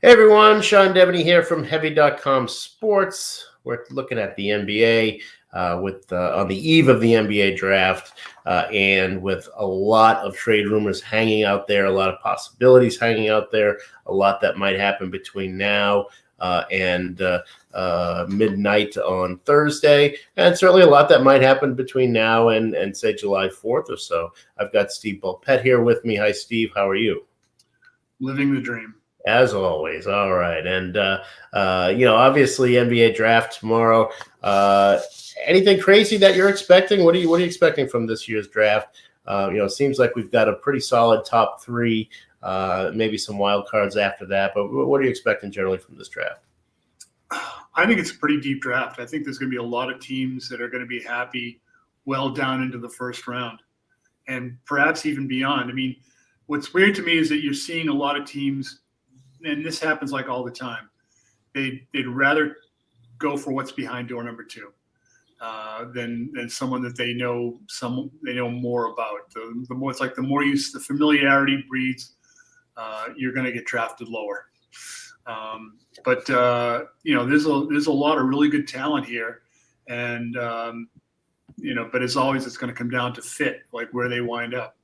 Hey everyone, Sean Deveney here from Heavy.com Sports. We're looking at the NBA with on the eve of the NBA draft and with a lot of trade rumors hanging out there, a lot of possibilities hanging out there, a lot that might happen between now and midnight on Thursday, and certainly a lot that might happen between now and say July 4th or so. I've got Steve Bulpett here with me. Hi, Steve. How are you? Living the dream. As always. All right. And, obviously NBA draft tomorrow. Anything crazy that you're expecting? What are you expecting from this year's draft? It seems like we've got a pretty solid top three, maybe some wild cards after that. But what are you expecting generally from this draft? I think it's a pretty deep draft. I think there's going to be a lot of teams that are going to be happy well down into the first round and perhaps even beyond. I mean, what's weird to me is that you're seeing a lot of teams, and this happens like all the time, they'd rather go for what's behind door number two than someone that they know more about. The more it's like the familiarity breeds, you're going to get drafted lower. But there's a lot of really good talent here, and but as always, it's going to come down to fit, like where they wind up.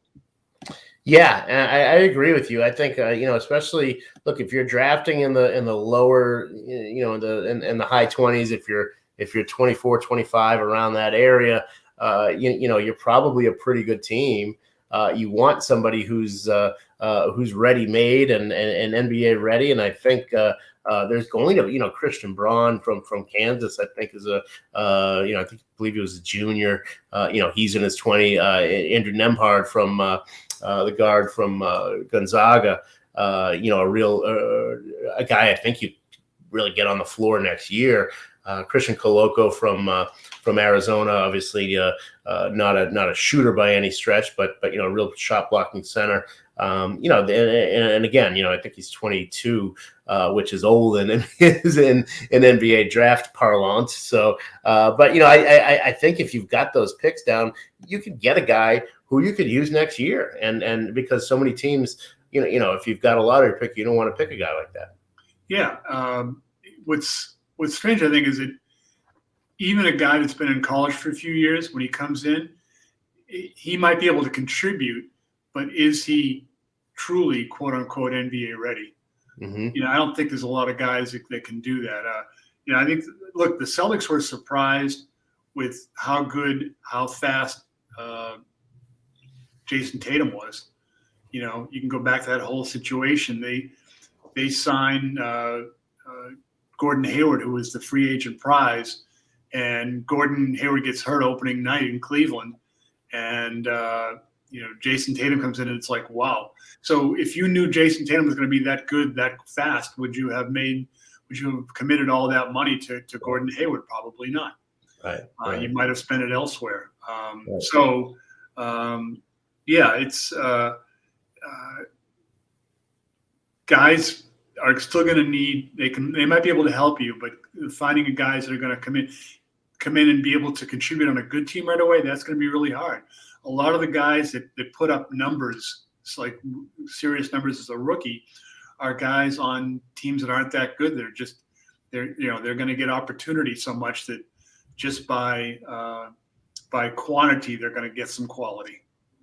Yeah, I agree with you. I think especially look, if you're drafting in the lower, in the high 20s, if you're 24, 25 around that area, you're probably a pretty good team. You want somebody who's ready-made and NBA ready, and I think there's going to Christian Braun from Kansas. I think is I believe he was a junior. He's in his 20. Andrew Nembhard from the guard from Gonzaga. A guy I think you really get on the floor next year. Christian Coloco from Arizona, obviously not a shooter by any stretch, but a real shot blocking center. And again, I think he's 22, which is old and is in NBA draft parlance. So, I think if you've got those picks down, you can get a guy who you could use next year. And because so many teams, if you've got a lottery pick, you don't want to pick a guy like that. Yeah. What's strange, I think, is that even a guy that's been in college for a few years, when he comes in, he might be able to contribute, but is he truly, quote unquote, NBA ready? Mm-hmm. I don't think there's a lot of guys that can do that. I think, look, the Celtics were surprised with how fast Jason Tatum was. You can go back to that whole situation. They signed Gordon Hayward, who was the free agent prize, and Gordon Hayward gets hurt opening night in Cleveland, and Jason Tatum comes in, and it's like, wow. So if you knew Jason Tatum was going to be that good that fast, would you have committed all that money to Gordon Hayward? Probably not. Right. You might have spent it elsewhere. Right. So it's guys are still going to need. They might be able to help you, but finding guys that are going to come in and be able to contribute on a good team right away, that's going to be really hard. A lot of the guys that put up numbers, it's like serious numbers as a rookie, are guys on teams that aren't that good. They're going to get opportunity so much that just by quantity, they're going to get some quality.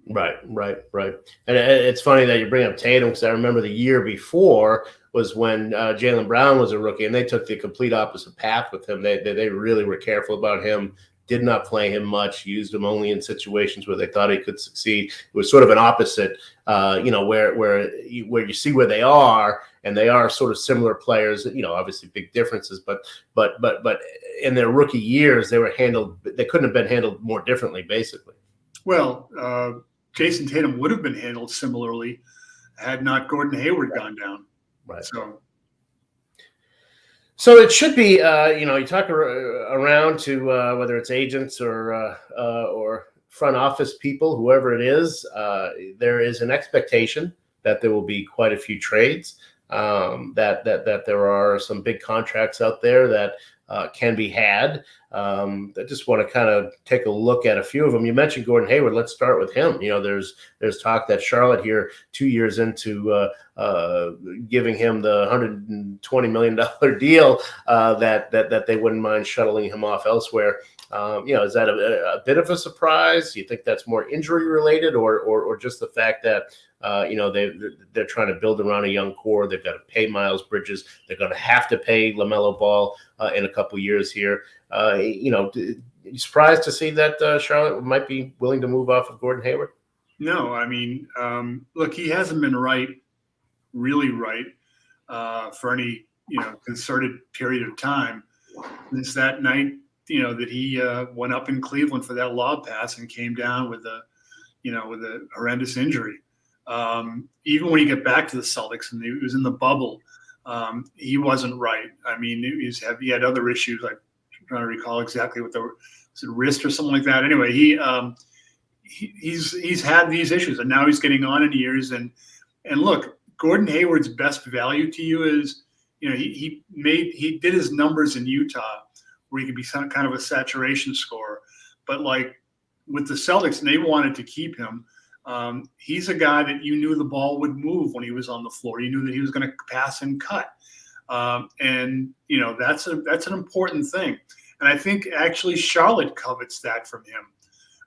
Right. And it's funny that you bring up Tatum, because I remember the year before was when Jaylen Brown was a rookie, and they took the complete opposite path with him. They really were careful about him, did not play him much, used him only in situations where they thought he could succeed. It was sort of an opposite, where you see where they are, and they are sort of similar players. Obviously big differences, but in their rookie years, they couldn't have been handled more differently, basically. Well, Jason Tatum would have been handled similarly had not Gordon Hayward gone down. Right. So it should be, you talk around to whether it's agents or front office people, whoever it is, there is an expectation that there will be quite a few trades. that there are some big contracts out there that can be had. I just want to kind of take a look at a few of them. You mentioned Gordon Hayward. Let's start with him. There's talk that Charlotte here 2 years into giving him the $120 million deal that they wouldn't mind shuttling him off elsewhere. Is that a bit of a surprise? Do you think that's more injury related, or just the fact that they're trying to build around a young core? They've got to pay Miles Bridges. They're going to have to pay LaMelo Ball in a couple years here. You surprised to see that Charlotte might be willing to move off of Gordon Hayward? No, I mean, look, he hasn't been really right, for any concerted period of time since that night. That he went up in Cleveland for that lob pass and came down with a horrendous injury. Even when he got back to the Celtics and he was in the bubble, he wasn't right. I mean, he had other issues. I'm trying to recall exactly what was it wrist or something like that. Anyway, he's had these issues, and now he's getting on in years. And look, Gordon Hayward's best value to you is, he did his numbers in Utah where he could be some kind of a saturation scorer. But like with the Celtics, and they wanted to keep him, he's a guy that you knew the ball would move when he was on the floor. You knew that he was going to pass and cut. And that's an important thing. And I think actually Charlotte covets that from him.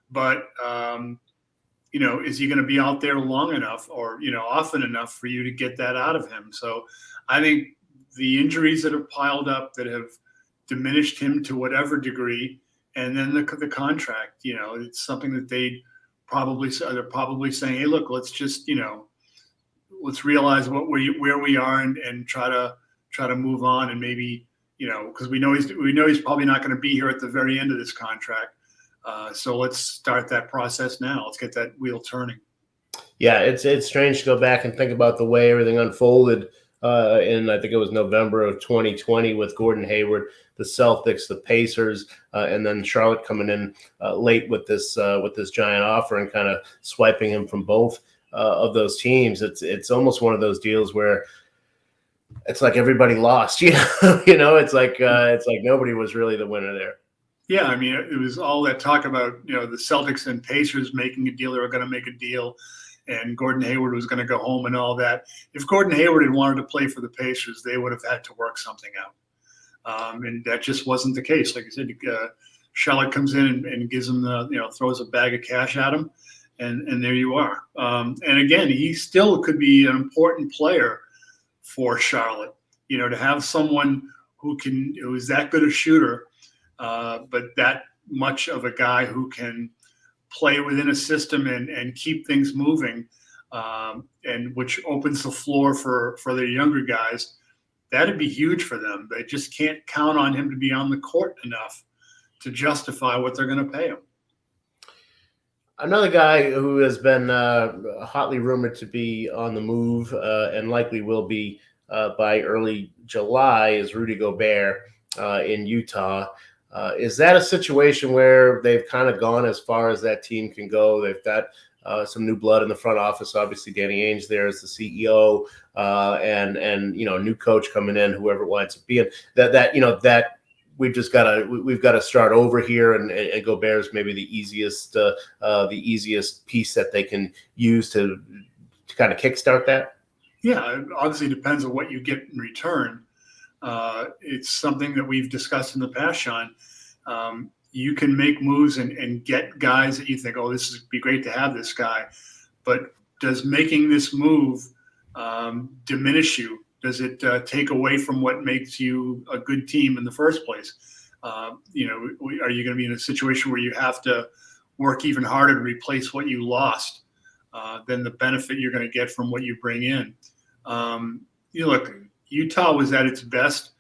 But, is he going to be out there long enough or, often enough for you to get that out of him? So I think the injuries that have piled up that have diminished him to whatever degree, and then the contract, it's something that they're probably saying, hey, look, let's just, let's realize where we are and try to move on, and maybe, because we know he's probably not going to be here at the very end of this contract. So let's start that process now. Let's get that wheel turning. Yeah, it's strange to go back and think about the way everything unfolded in, I think it was November of 2020 with Gordon Hayward, the Celtics, the Pacers, and then Charlotte coming in late with this giant offer and kind of swiping him from both of those teams. It's almost one of those deals where it's like everybody lost. It's like nobody was really the winner there. Yeah, I mean, it was all that talk about the Celtics and Pacers making a deal. They were going to make a deal, and Gordon Hayward was going to go home and all that. If Gordon Hayward had wanted to play for the Pacers, they would have had to work something out. And that just wasn't the case. Like I said, Charlotte comes in and gives him throws a bag of cash at him, and there you are. And again, he still could be an important player for Charlotte. To have someone who is that good a shooter, but that much of a guy who can play within a system and keep things moving, and which opens the floor for their younger guys. That'd be huge for them. They just can't count on him to be on the court enough to justify what they're going to pay him. Another guy who has been hotly rumored to be on the move and likely will be by early July is Rudy Gobert in Utah. Is that a situation where they've kind of gone as far as that team can go? They've got some new blood in the front office. Obviously, Danny Ainge there is the CEO, and new coach coming in, whoever it winds up being. That we've got to start over here, and Gobert's maybe the easiest piece that they can use to kind of kickstart that. Yeah, it obviously depends on what you get in return. It's something that we've discussed in the past, Sean. You can make moves and get guys that you think, oh, this would be great to have this guy. But does making this move diminish you? Does it take away from what makes you a good team in the first place? Are you going to be in a situation where you have to work even harder to replace what you lost than the benefit you're going to get from what you bring in? Look, Utah was at its best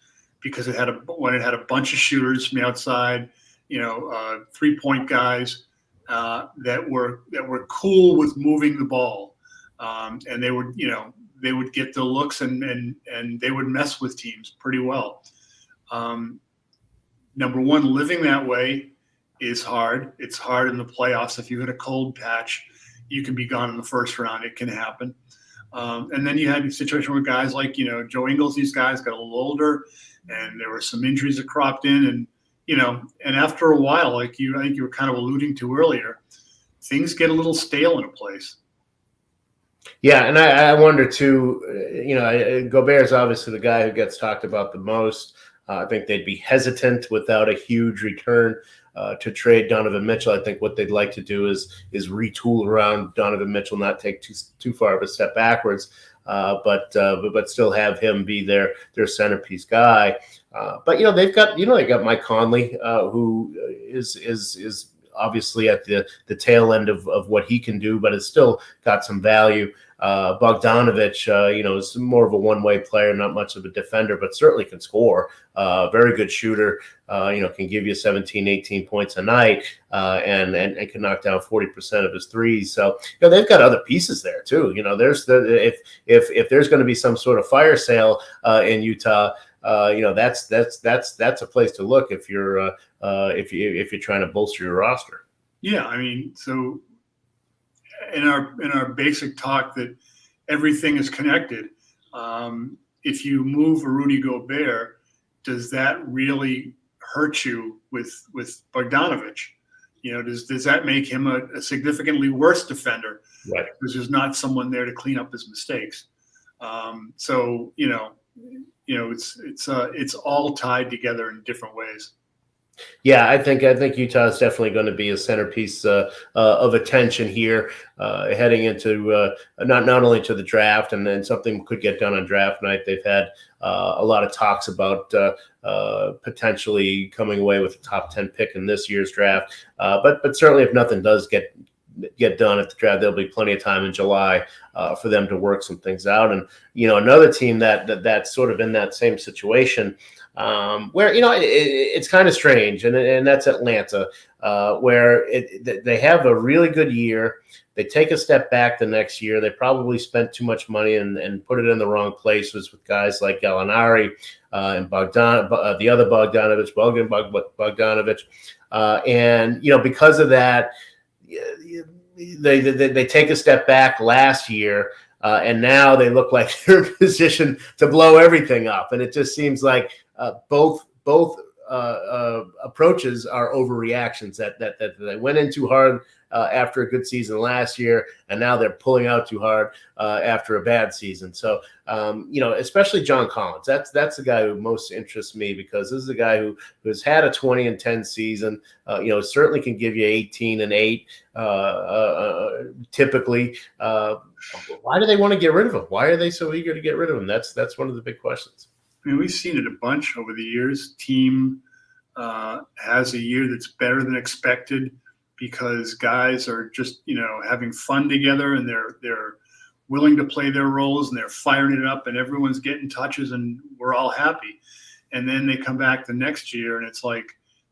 because it had a bunch of shooters from the outside, 3-point guys that were cool with moving the ball, and they would get the looks and they would mess with teams pretty well. Number one, living that way is hard. It's hard in the playoffs. If you hit a cold patch, you can be gone in the first round. It can happen. And then you had a situation where guys like, Joe Ingles, these guys got a little older, and there were some injuries that cropped in. And, and after a while, I think you were kind of alluding to earlier, things get a little stale in a place. Yeah, and I wonder too, Gobert is obviously the guy who gets talked about the most. I think they'd be hesitant without a huge return to trade Donovan Mitchell. I think what they'd like to do is retool around Donovan Mitchell, not take too far of a step backwards, but still have him be their centerpiece guy. But they've got Mike Conley, who is obviously at the tail end of what he can do, but has still got some value. Bogdanovich, is more of a one-way player, not much of a defender, but certainly can score. Very good shooter, can give you 17, 18 points a night, and can knock down 40% of his threes. So, they've got other pieces there too. There's if there's going to be some sort of fire sale in Utah, that's a place to look if you're trying to bolster your roster. Yeah, I mean, so in our basic talk that everything is connected, if you move a Rudy Gobert, does that really hurt you with Bogdanovich? Does that make him a significantly worse defender? Right. Because there's not someone there to clean up his mistakes. So it's all tied together in different ways. Yeah, I think Utah is definitely going to be a centerpiece of attention here, heading into not only to the draft, and then something could get done on draft night. They've had a lot of talks about potentially coming away with a top 10 pick in this year's draft. But certainly, if nothing does get done at the draft, there'll be plenty of time in July for them to work some things out. And another team that's sort of in that same situation, where it's kind of strange, and that's Atlanta, where they have a really good year. They take a step back the next year. They probably spent too much money and put it in the wrong places with guys like Gallinari and the other Bogdanovich, and because of that, they take a step back last year. And now they look like they're in a position to blow everything up. And it just seems like both approaches are overreactions, that they went in too hard after a good season last year, and now they're pulling out too hard after a bad season. So, especially John Collins, that's the guy who most interests me, because this is a guy who has had a 20-10 season. Certainly can give you 18 and 8 typically. Why do they want to get rid of him? Why are they so eager to get rid of him? That's one of the big questions. I mean, we've seen it a bunch over the years. Team has a year that's better than expected because guys are just, having fun together, and they're willing to play their roles, and they're firing it up, and everyone's getting touches, and we're all happy. And then they come back the next year, and it's like,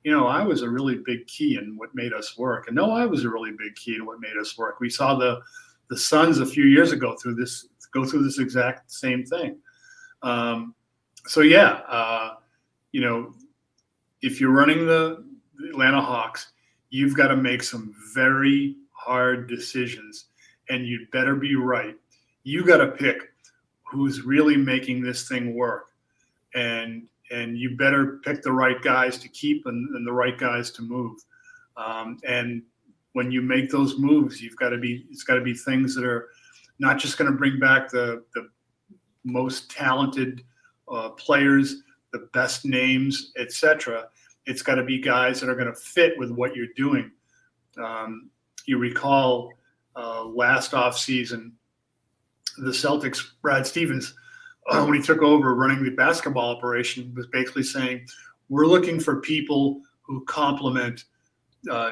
I was a really big key in what made us work. And no, I was a really big key in what made us work. We saw the Suns a few years ago go through this exact same thing. So yeah, if you're running the Atlanta Hawks, you've got to make some very hard decisions, and you'd better be right. You got to pick who's really making this thing work, and you better pick the right guys to keep and the right guys to move. And when you make those moves, it's got to be things that are not just going to bring back the most talented players, the best names, etc. It's got to be guys that are going to fit with what you're doing. You recall last offseason, the Celtics, Brad Stevens, when he took over running the basketball operation, was basically saying, we're looking for people who complement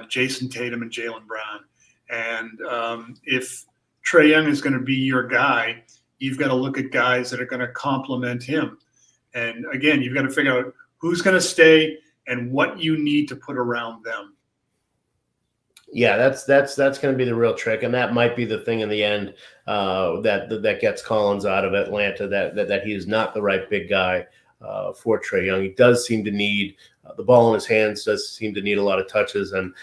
Jason Tatum and Jaylen Brown. And if Trae Young is going to be your guy, you've got to look at guys that are going to complement him. And again, you've got to figure out who's going to stay and what you need to put around them. Yeah, that's going to be the real trick, and that might be the thing in the end that gets Collins out of Atlanta. That he is not the right big guy for Trae Young. He does seem to need the ball in his hands. Does seem to need a lot of touches, and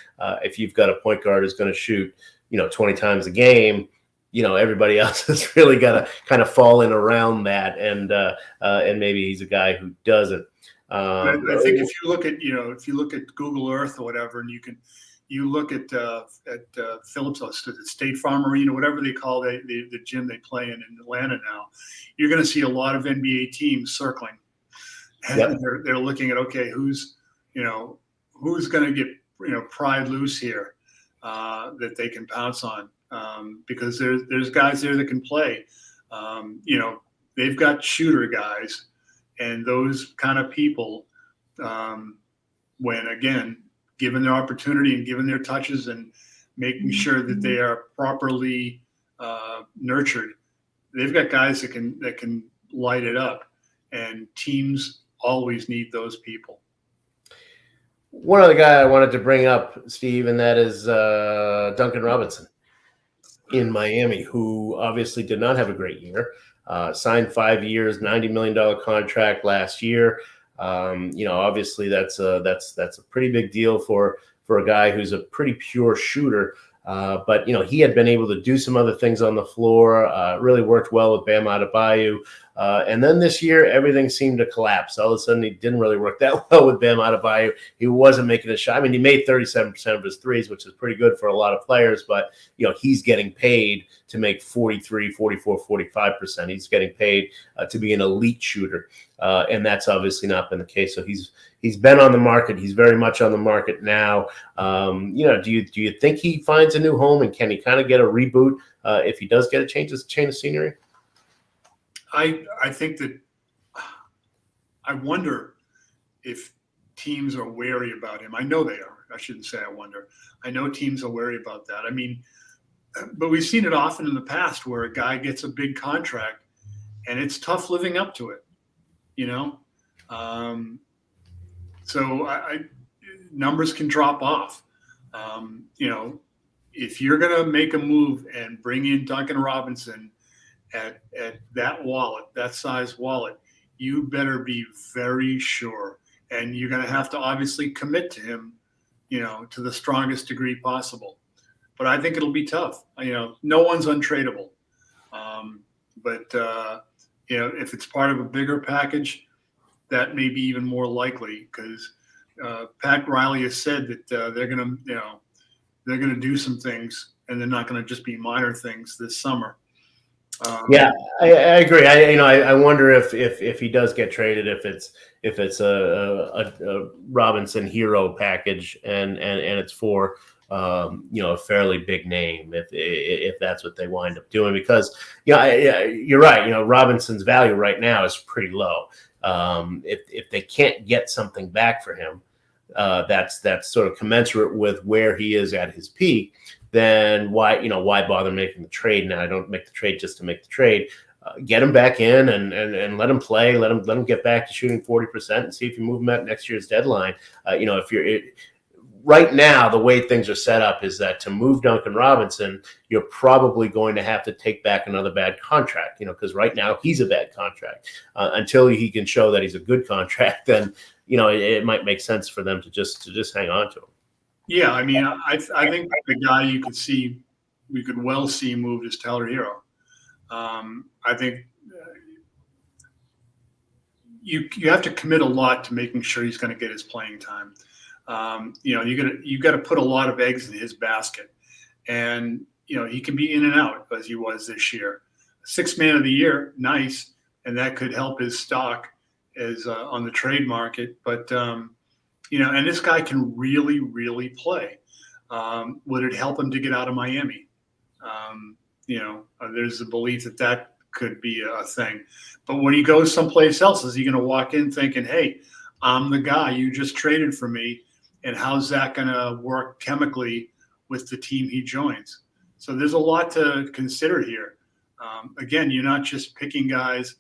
if you've got a point guard who's going to shoot 20 times a game, everybody else has really got to kind of fall in around that, and maybe he's a guy who doesn't. I think if you look at Google Earth or whatever, and you look at Phillips State Farm Arena, whatever they call the gym they play in Atlanta now, you're going to see a lot of NBA teams circling, and Yep. they're looking at, okay, who's going to get pried loose here that they can pounce on, because there's guys there that can play. They've got shooter guys, and those kind of people, when again given their opportunity and given their touches and making sure that they are properly nurtured, they've got guys that can light it up, and teams always need those people. One other guy I wanted to bring up, Steve, and that is Duncan Robinson in Miami, who obviously did not have a great year. Signed 5 years, $90 million contract last year. Obviously that's a pretty big deal for a guy who's a pretty pure shooter. But he had been able to do some other things on the floor, really worked well with Bam Adebayo. And then this year, everything seemed to collapse. All of a sudden, he didn't really work that well with Bam Adebayo. He wasn't making a shot. I mean, he made 37% of his threes, which is pretty good for a lot of players. But, he's getting paid to make 43, 44, 45%. He's getting paid to be an elite shooter. And that's obviously not been the case. So he's been on the market. He's very much on the market now. Do you think he finds a new home, and can he kind of get a reboot if he does get a change of scenery? I think that I wonder if teams are wary about him. I know they are. I shouldn't say I wonder. I know teams are wary about that. I mean, but we've seen it often in the past where a guy gets a big contract and it's tough living up to it, So numbers can drop off. If you're going to make a move and bring in Duncan Robinson at that size wallet, you better be very sure. And you're going to have to obviously commit to him, to the strongest degree possible. But I think it'll be tough. No one's untradeable. If it's part of a bigger package, that may be even more likely, because Pat Riley has said that they're going to do some things, and they're not going to just be minor things this summer. Yeah, I agree. I wonder if he does get traded, if it's a Robinson hero package, and it's for a fairly big name, if that's what they wind up doing, because you're right. Robinson's value right now is pretty low. If they can't get something back for him, that's sort of commensurate with where he is at his peak, then why bother making the trade now? I don't make the trade just to make the trade. Get him back in and let him play. Let him get back to shooting 40% and see if you move him at next year's deadline. Right now, the way things are set up is that to move Duncan Robinson, you're probably going to have to take back another bad contract, because right now he's a bad contract. Until he can show that he's a good contract, then, it might make sense for them to just hang on to him. Yeah, I mean, I think the guy we could well see moved is Tyler Hero. I think you have to commit a lot to making sure he's going to get his playing time. You got to put a lot of eggs in his basket, and he can be in and out as he was this year. Sixth man of the year, nice, and that could help his stock as on the trade market. But and this guy can really, really play. Would it help him to get out of Miami? There's a belief that could be a thing. But when he goes someplace else, is he going to walk in thinking, "Hey, I'm the guy you just traded for me"? And how's that going to work chemically with the team he joins? So there's a lot to consider here. Again, you're not just picking guys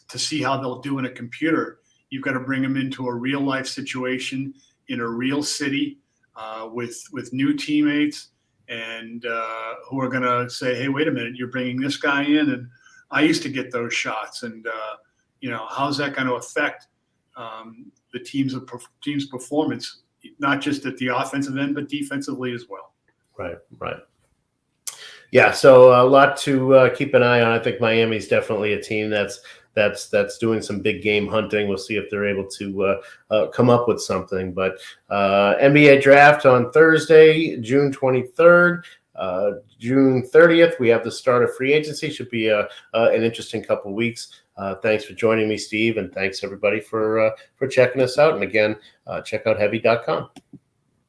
to see how they'll do in a computer. You've got to bring them into a real life situation in a real city with new teammates, and who are going to say, "Hey, wait a minute, you're bringing this guy in, and I used to get those shots." And how's that going to affect the team's performance, not just at the offensive end, but defensively as well. Right. Yeah, so a lot to keep an eye on. I think Miami's definitely a team that's doing some big game hunting. We'll see if they're able to come up with something. But NBA draft on Thursday, June 23rd. June 30th, we have the start of free agency. Should be an interesting couple of weeks. Thanks for joining me, Steve, and thanks everybody for checking us out. And again, check out heavy.com.